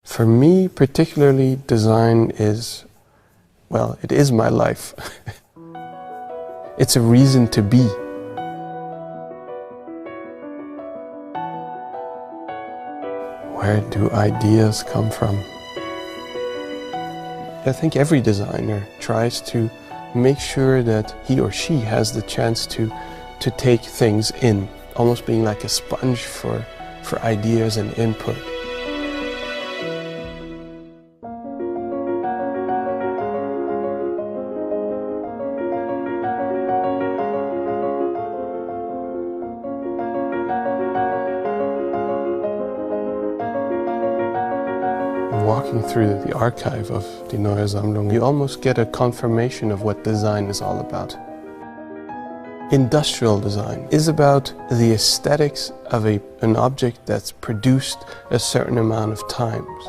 For me, particularly, design is, well, it is my life. It's a reason to be. Where do ideas come from? I think every designer tries to make sure that he or she has the chance to take things in, almost being like a sponge for ideas and input. Walking through the archive of Die Neue Sammlung, you almost get a confirmation of what design is all about. Industrial design is about the aesthetics of an object that's produced a certain amount of times.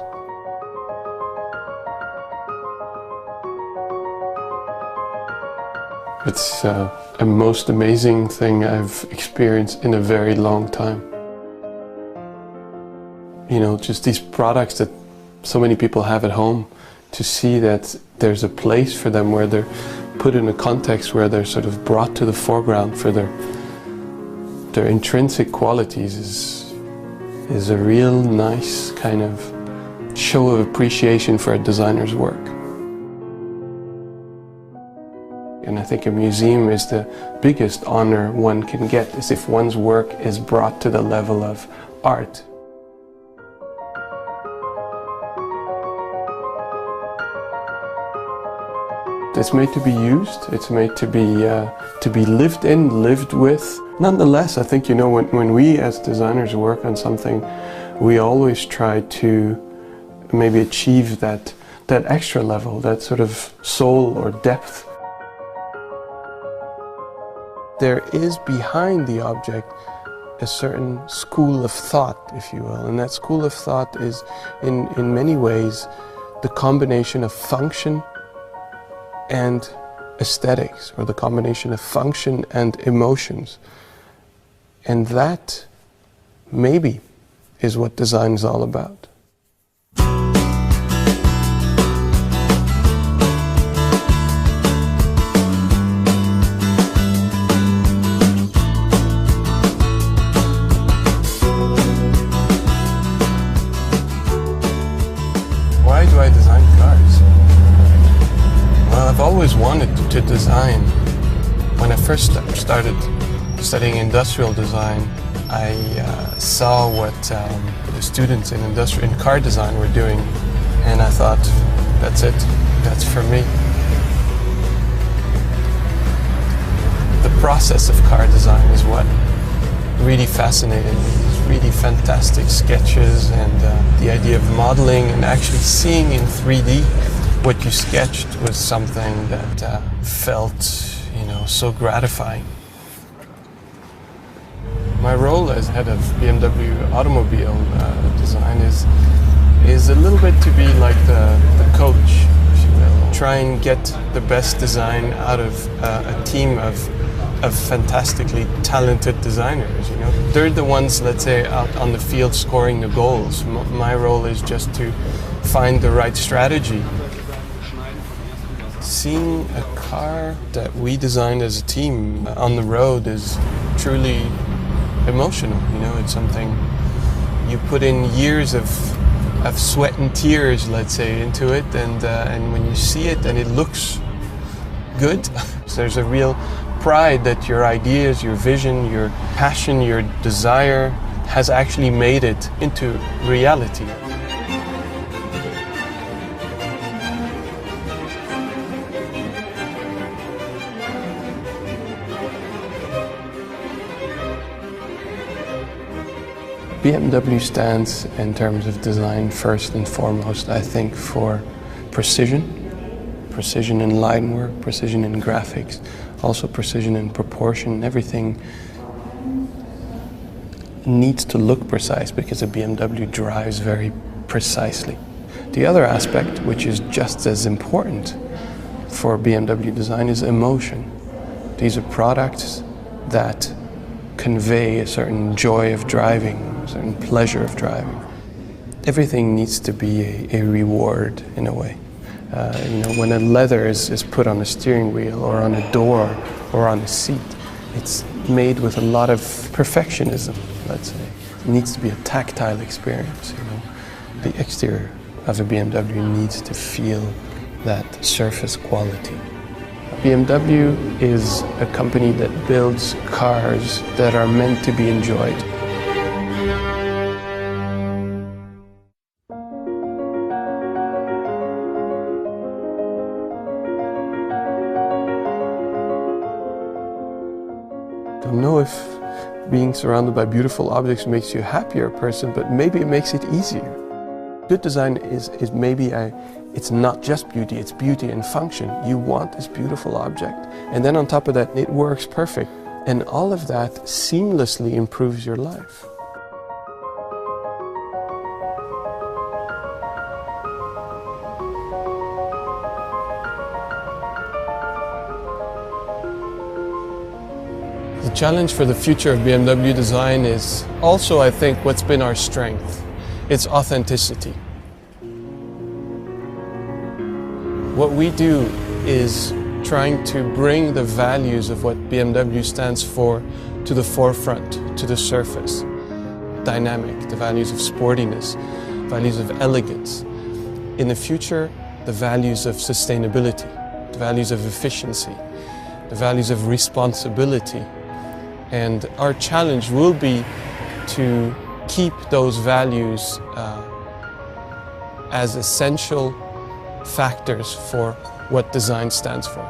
It's a most amazing thing I've experienced in a very long time. You know, just these products that so many people have at home, to see that there's a place for them where they're put in a context where they're sort of brought to the foreground for their intrinsic qualities is a real nice kind of show of appreciation for a designer's work. And I think a museum is the biggest honor one can get, is if one's work is brought to the level of art. It's made to be used, it's made to be lived in, lived with. Nonetheless, I think, you know, when we as designers work on something, we always try to maybe achieve that extra level, that sort of soul or depth. There is behind the object a certain school of thought, if you will, and that school of thought is in many ways the combination of function and aesthetics, or the combination of function and emotions. And that, maybe, is what design is all about. Why do I design cars? Well, I've always wanted to design. When I first started studying industrial design, I saw what the students in car design were doing, and I thought, that's it, that's for me. The process of car design is what really fascinated me. These really fantastic sketches and the idea of modeling and actually seeing in 3D what you sketched was something that felt, you know, so gratifying. My role as head of BMW automobile design is a little bit to be like the coach, if you will. Try and get the best design out of a team of fantastically talented designers, you know. They're the ones, let's say, out on the field scoring the goals. My role is just to find the right strategy. Seeing a car that we designed as a team on the road is truly emotional, you know. It's something you put in years of sweat and tears, let's say, into it, and when you see it and it looks good, there's a real pride that your ideas, your vision, your passion, your desire has actually made it into reality. BMW stands, in terms of design, first and foremost, I think, for precision. Precision in line work, precision in graphics, also precision in proportion. Everything needs to look precise because a BMW drives very precisely. The other aspect, which is just as important for BMW design, is emotion. These are products that convey a certain joy of driving, a certain pleasure of driving. everything needs to be a reward in a way. When a leather is put on a steering wheel or on a door or on a seat, it's made with a lot of perfectionism, let's say. It needs to be a tactile experience. The exterior of a BMW needs to feel that surface quality. BMW is a company that builds cars that are meant to be enjoyed. I don't know if being surrounded by beautiful objects makes you a happier person, but maybe it makes it easier. Good design is maybe it's not just beauty, it's beauty and function. You want this beautiful object, and then on top of that, it works perfect. And all of that seamlessly improves your life. The challenge for the future of BMW design is also, I think, what's been our strength. It's authenticity. What we do is trying to bring the values of what BMW stands for to the forefront, to the surface. Dynamic, the values of sportiness, values of elegance. In the future, the values of sustainability, the values of efficiency, the values of responsibility. And our challenge will be to keep those values as essential factors for what design stands for.